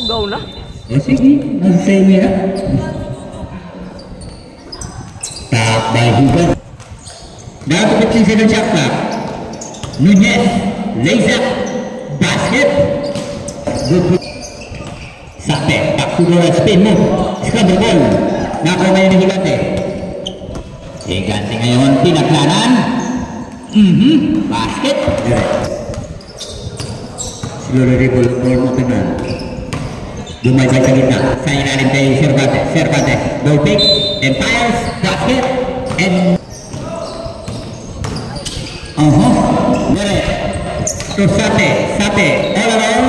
Go na. Sige, mag-say mo yan. Tabay hubat. Bago kecil sa shot clock. Nunez, lays up, basket. Good. Sape, back to the spin move. Scramble ball. Nakaw ngayon ni Higante. Higante ngayon, pinaglanan. Basket. Siguro rin ball mo teman. Dumay sa gitna. Sa ilalim kay Cervantes. Cervantes, ball pick, empires, basket, and Mere. To Sape, all around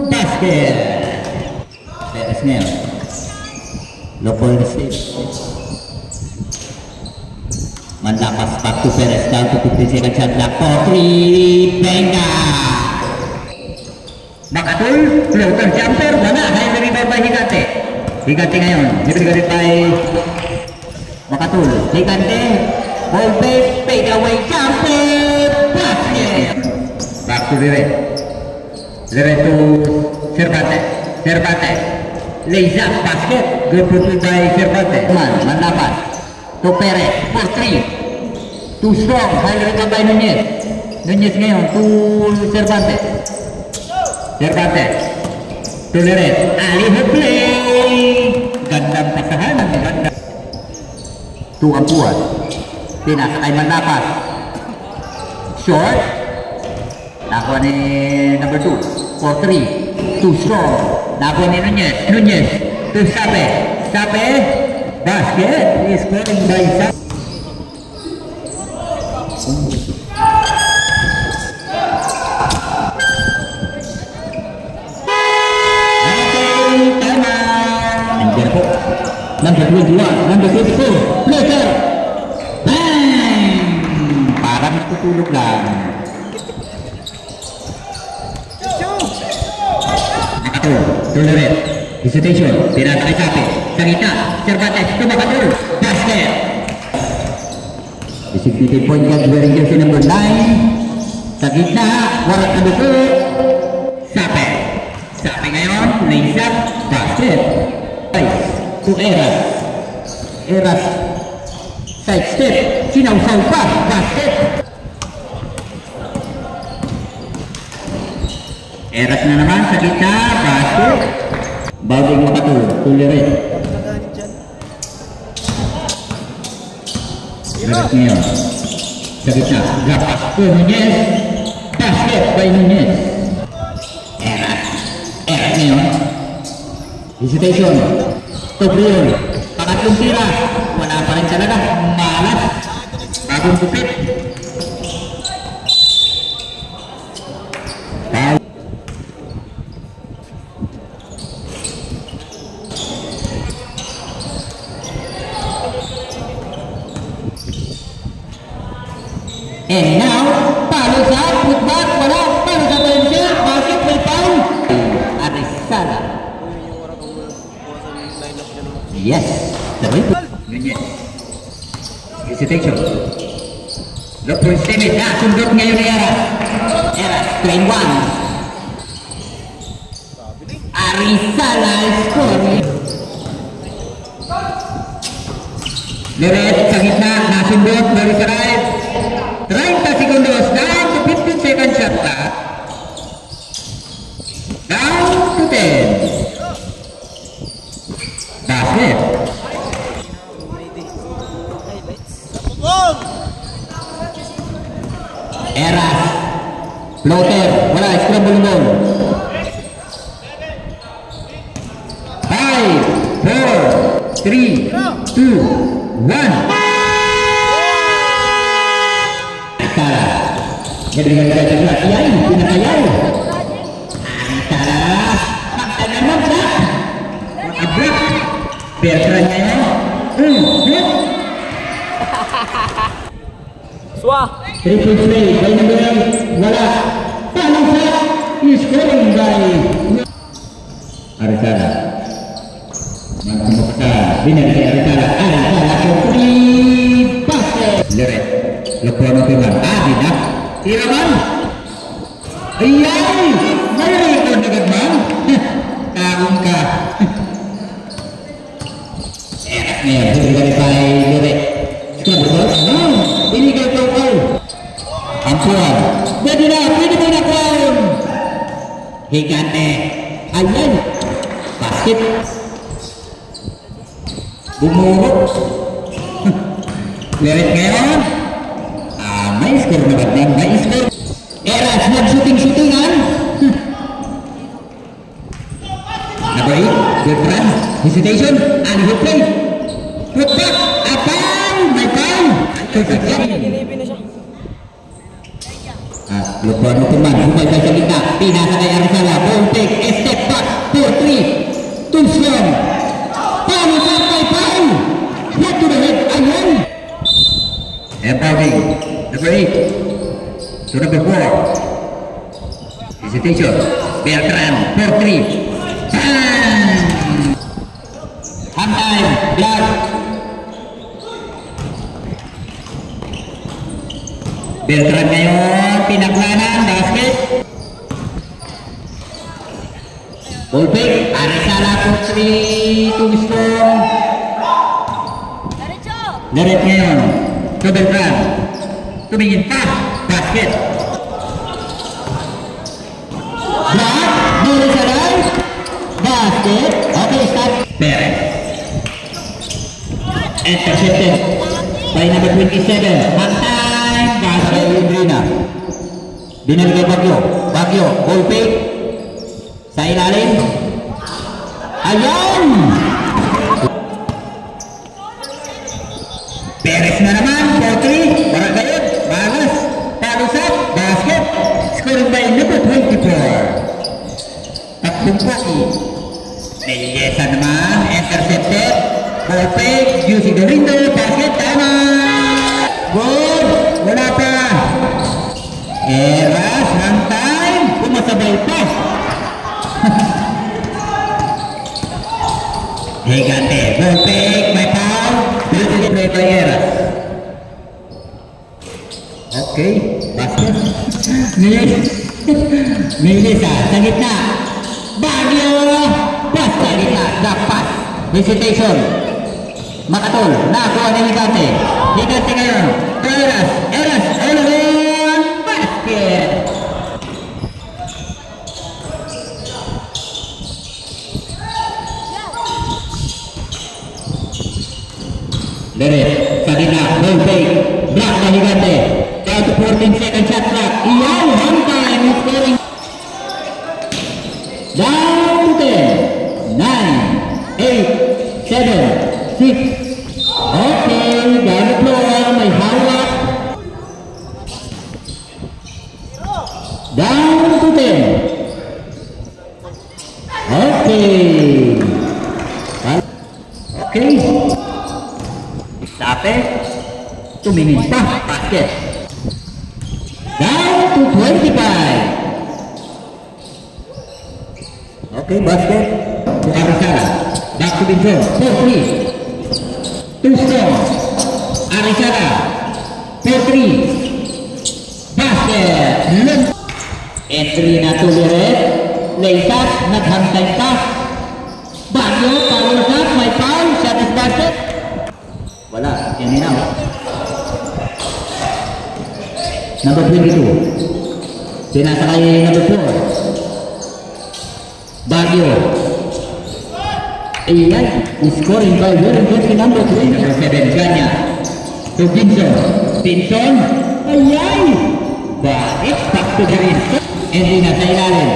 basket. Beres ngayon. Low for the save. Manlapas back to Perez, down to 50 seconds shot clock for 3. Benga. Makatul, floater jumper, wala. High revive by Higante. Higante ngayon, nibigay by Makatul. Higante, ball fake, fade away jumper, basket. Back to Lire. Lire to Cervantes. Cervantes, lays up basket. Good put by Cervantes. Manlapas to Perez for 3. Too strong, high revive by Nunez. Nunez ngayon to Cervantes. Cervantes to Leret, Ali play. Gandang pasahan, ganda. To Ampuan. Pinas ay Manlapas. Short. Nakuha ni number 2 for 3. Too strong. Nakuha ni Nunez. Nunez to Sape. Sape. Basket is scoring by Sape. Number 21, number 22, Flicker! Bang! Parang natutulog lang. Makatul, Tuleret, hesitation, pinata kay Sape, sa gitna, Cervantes, Makatul, basket! Designated point guard wearing jersey number 9, sa gitna, warat number 2, Sape. Sape ngayon, lays up, basket. To Eras. Eras side step, sinawsaw pa, basket. Eras na naman sa gitna, basket. Bawing Makatul, Tuliret. Eras ngayon sa gitna, gapas to Nunez, basket by Nunez. Eras ngayon, hesitation. Tobrion, pangatlong tira, wala pa rin talaga, malas, bagong kupit. And now, palo sa putback, wala, palo sa pensiya, basket may pound. Arisala. Yes, terbaik. Nunez. Hesitation. Look for Steven. Nah, sundut ngayon ni Eras. Eras, 21. Arisala scoring. Leret sa gitna, nasundut, baru serai. 30 segundos, down to 15 seconds shot clock. Down to 10. Basket. Eras. Floater. Wala. Scramble ball. 5, 4, 3, 2, 1. Salah. Jadi dengan kita cakap, yai, pinakayai. Salah. Maksa memang sah. Abrak. Biar kerannya. Swah. Triple play by number 9. Wala. Paling sah. Is scoring by Arisala. Mampu mempesan. Bina dari Arisala. Arisala for 3. Basket. Leret. Lepuan Okeman. Tidak. Iraman. Iyai. Mayroon ko na gagman. Higante. Ayan. Basket. Bumurok. Clear it ngayon. May score na ba? May score. Eras, nag-shooting-shootingan. Number 8, good run. Hesitation, and good play. Put back, a foul, may foul. Lupa mo teman, humay sa gitna. Pinasa kay Arizala, ball take, step back, 4-3. Too strong. Foul, may foul. Hit to the head, ayan. Empowering, number 8 to number 4. Hesitation, Beltran, 4-3. Half time, block. Beltran ngayon, pinaklanan, basket. Ball pick, Arizala, 4-3, too strong. Larit ngayon, ke Beltran. Tumingin pa, basket. Block, Arizala. Basket, okay, stop. Perez. Intercepted by number 27. Half time, basket. Indrina. Dinalagay Bagyo. Bagyo, ball pick. Sa ilalim. Ayan! Perez na naman, 4-3. Para kayo, balas. Palusap, basket. Scoring by number 24. Takbong Poki. Niliyesa naman, intercepted. Ball fake, using the window, basket, tama! Good! Wala pa! Eras, one time, pumasabay pa! Higante, ball fake, may foul, beautiful play by Eras. Okay, basket. Niliyesa, sa gitna. Bagyo! Basta gitna, dapat. Hesitation. Makatul, nakuha ni Higante. Higante ngayon. Eras, Eras, Elon, basket. Lirit, sa gitna, ball fake. Block na Higante. Down to 14 second shot clock. Iyan, one time, scoring. Down to 10, 9, 8, 7, 6. Okay, down the floor, may hawak. Down to 10. Okay. Okay. Sape. Tumingin pa, basket. Down to 25. Okay, basket. Arizala. Back to Binson. 4-3. Too strong. Arizala. 4-3. Basket. Entry na to Liret. Laytap. Naghantay pa. Bagyo. Power shot. May foul. Shot is basket. Wala. Yan na. Number 22. Pinasa kay number 4. Bagyo. Ayan, scoring by Warren Jersey number 3. Number 7, Ganya. To Pinson. Pinson. Ayan. Bakit? Back to the rim. Hindi na sa ilalim.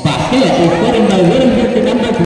Basket, scoring by Warren Jersey number 3.